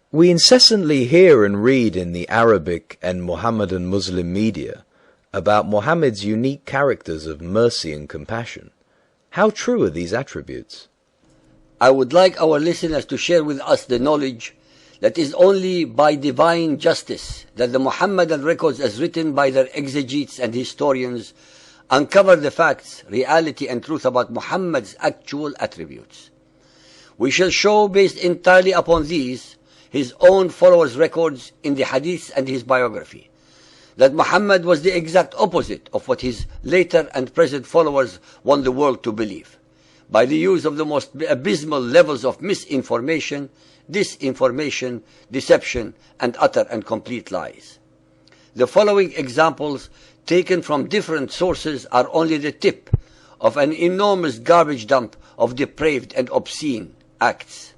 We incessantly hear and read in the Arabic and Mohammedan Muslim media about Muhammad's unique characters of mercy and compassion. How true are these attributes? I would like our listeners to share with us the knowledge that is only by divine justice that the Muhammadan records as written by their exegetes and historians uncover the facts, reality and truth about Muhammad's actual attributes. We shall show, based entirely upon these, his own followers' records in the hadiths and his biography, that Muhammad was the exact opposite of what his later and present followers want the world to believe, by the use of the most abysmal levels of misinformation, disinformation, deception, and utter and complete lies. The following examples, taken from different sources, are only the tip of an enormous garbage dump of depraved and obscene acts.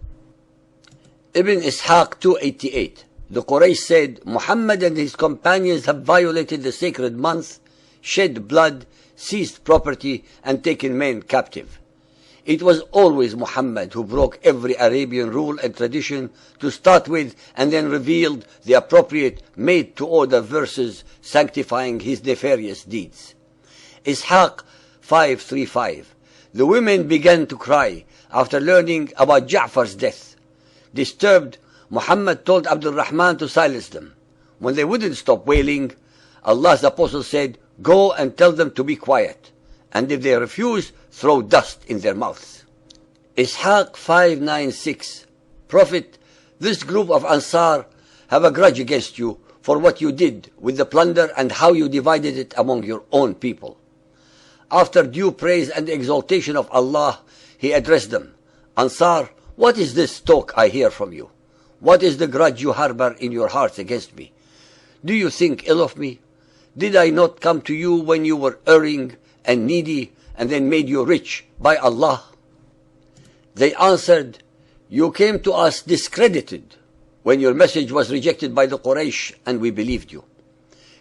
Ibn Ishaq 288. The Quraysh said, Muhammad and his companions have violated the sacred month, shed blood, seized property, and taken men captive. It was always Muhammad who broke every Arabian rule and tradition to start with, and then revealed the appropriate made-to-order verses sanctifying his nefarious deeds. Ishaq 535. The women began to cry after learning about Ja'far's death. Disturbed, Muhammad told Abdul Rahman to silence them. When they wouldn't stop wailing, Allah's apostle said, Go and tell them to be quiet, and if they refuse, throw dust in their mouths. Ishaq 596. Prophet, this group of Ansar have a grudge against you for what you did with the plunder and how you divided it among your own people. After due praise and exaltation of Allah, he addressed them, Ansar, what is this talk I hear from you? What is the grudge you harbor in your hearts against me? Do you think ill of me? Did I not come to you when you were erring and needy, and then made you rich by Allah? They answered, You came to us discredited when your message was rejected by the Quraysh, and we believed you.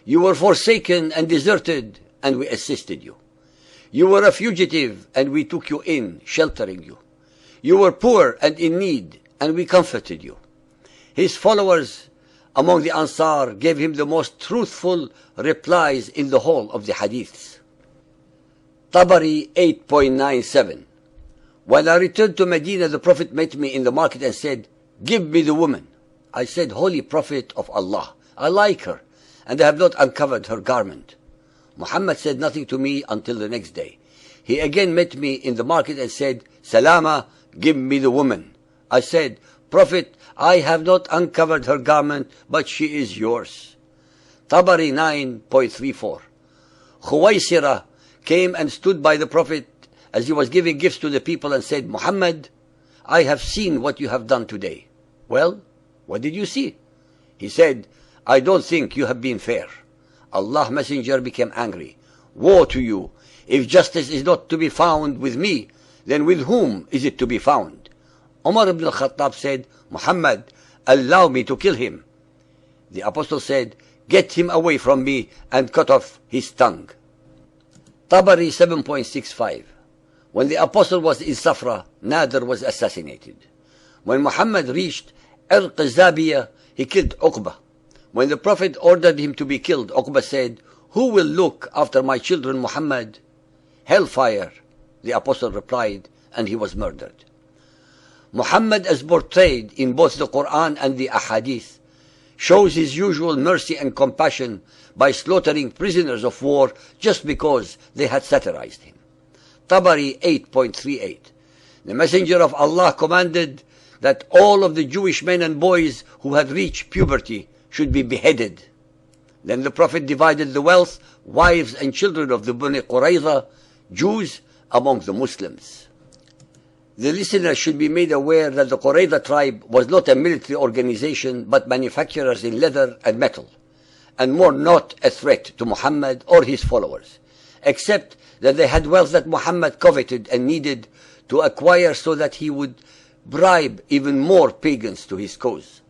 You were forsaken and deserted, and we assisted you. You were a fugitive, and we took you in, sheltering you. You were poor and in need, and we comforted you. His followers among the Ansar gave him the most truthful replies in the whole of the hadiths. Tabari 8.97. When I returned to Medina, the Prophet met me in the market and said, Give me the woman. I said, Holy Prophet of Allah, I like her, and I have not uncovered her garment. Muhammad said nothing to me until the next day. He again met me in the market and said, Salama, give me the woman. I said, Prophet, I have not uncovered her garment, but she is yours. Tabari 9.34. Khuwaisira came and stood by the Prophet as he was giving gifts to the people and said, Muhammad, I have seen what you have done today. Well, what did you see? He said, I don't think you have been fair. Allah's messenger became angry. Woe to you! If justice is not to be found with me, then with whom is it to be found? Umar ibn al-Khattab said, Muhammad, allow me to kill him. The apostle said, Get him away from me and cut off his tongue. Tabari 7.65. When the apostle was in Safra, Nadir was assassinated. When Muhammad reached Irq Zabiya, he killed Uqba. When the Prophet ordered him to be killed, Uqba said, Who will look after my children, Muhammad? Hellfire, the apostle replied, and he was murdered. Muhammad, as portrayed in both the Quran and the Ahadith, shows his usual mercy and compassion by slaughtering prisoners of war just because they had satirized him. Tabari 8.38. The Messenger of Allah commanded that all of the Jewish men and boys who had reached puberty should be beheaded. Then the Prophet divided the wealth, wives and children of the Bani Qurayza, Jews, among the Muslims. The listener should be made aware that the Qurayza tribe was not a military organization but manufacturers in leather and metal, and more not a threat to Muhammad or his followers, except that they had wealth that Muhammad coveted and needed to acquire so that he would bribe even more pagans to his cause.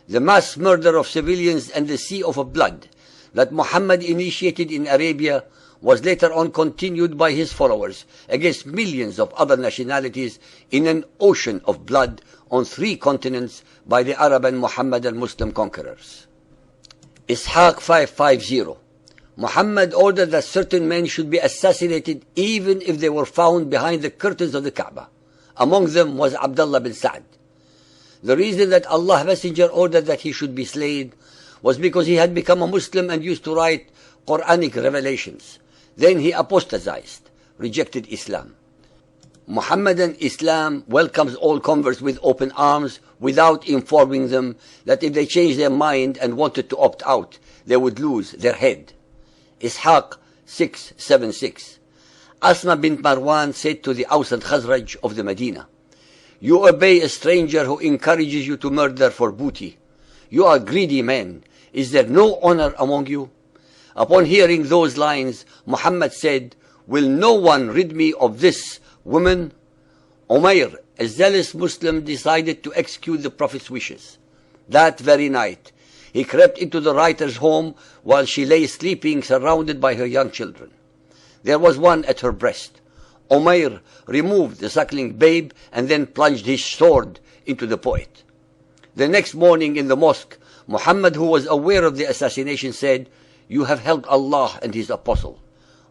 The mass murder of civilians and the sea of blood that Muhammad initiated in Arabia was later on continued by his followers against millions of other nationalities in an ocean of blood on 3 continents by the Arab and Muhammadan Muslim conquerors. Ishaq 550. Muhammad ordered that certain men should be assassinated even if they were found behind the curtains of the Kaaba. Among them was Abdullah bin Sa'd. The reason that Allah's Messenger ordered that he should be slain was because he had become a Muslim and used to write Quranic revelations. Then he apostatized, rejected Islam. Muhammadan Islam welcomes all converts with open arms without informing them that if they changed their mind and wanted to opt out, they would lose their head. Ishaq 676. Asma bint Marwan said to the Aus and Khazraj of the Medina, "You obey a stranger who encourages you to murder for booty. You are greedy men. Is there no honor among you?" Upon hearing those lines, Muhammad said, "Will no one rid me of this woman?" Umayr, a zealous Muslim, decided to execute the Prophet's wishes. That very night, he crept into the writer's home while she lay sleeping surrounded by her young children. There was one at her breast. Umayr removed the suckling babe and then plunged his sword into the poet. The next morning in the mosque, Muhammad, who was aware of the assassination, said, "You have helped Allah and His Apostle."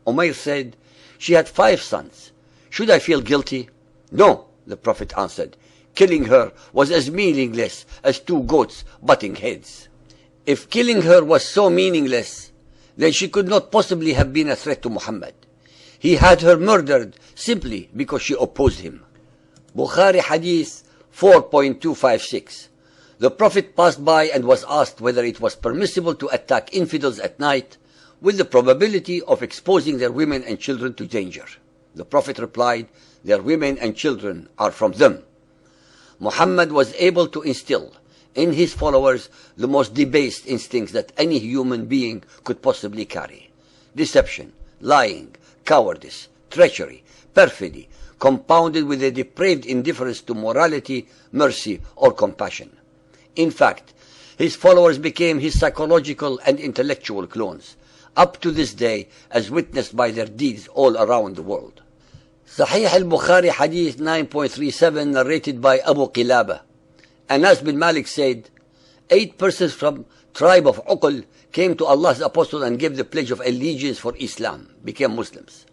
Umayr said, "She had 5 sons. Should I feel guilty?" "No," the Prophet answered. "Killing her was as meaningless as 2 goats butting heads." If killing her was so meaningless, then she could not possibly have been a threat to Muhammad. He had her murdered simply because she opposed him. Bukhari Hadith 4.256. The Prophet passed by and was asked whether it was permissible to attack infidels at night with the probability of exposing their women and children to danger. The Prophet replied, "Their women and children are from them." Muhammad was able to instill in his followers the most debased instincts that any human being could possibly carry: deception, lying, cowardice, treachery, perfidy, compounded with a depraved indifference to morality, mercy, or compassion. In fact, his followers became his psychological and intellectual clones, up to this day, as witnessed by their deeds all around the world. Sahih al-Bukhari Hadith 9.37, narrated by Abu Qilaba. Anas bin Malik said, 8 persons from tribe of Uql came to Allah's Apostle and gave the pledge of allegiance for Islam, became Muslims.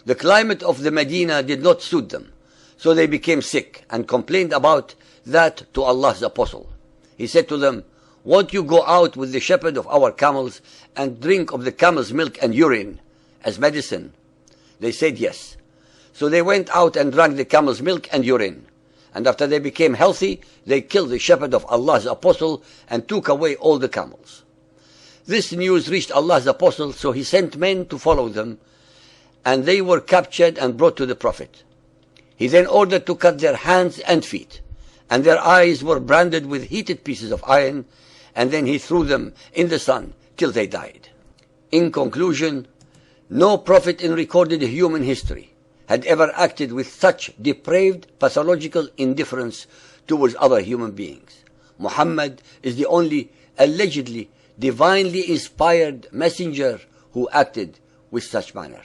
The climate of the Medina did not suit them, so they became sick and complained about that to Allah's Apostle. He said to them, "Won't you go out with the shepherd of our camels and drink of the camel's milk and urine as medicine?" They said yes. So they went out and drank the camel's milk and urine. And after they became healthy, they killed the shepherd of Allah's Apostle and took away all the camels. This news reached Allah's Apostle, so he sent men to follow them, and they were captured and brought to the Prophet. He then ordered to cut their hands and feet, and their eyes were branded with heated pieces of iron, and then he threw them in the sun till they died. In conclusion, no prophet in recorded human history had ever acted with such depraved pathological indifference towards other human beings. Muhammad is the only allegedly divinely inspired messenger who acted with such manner.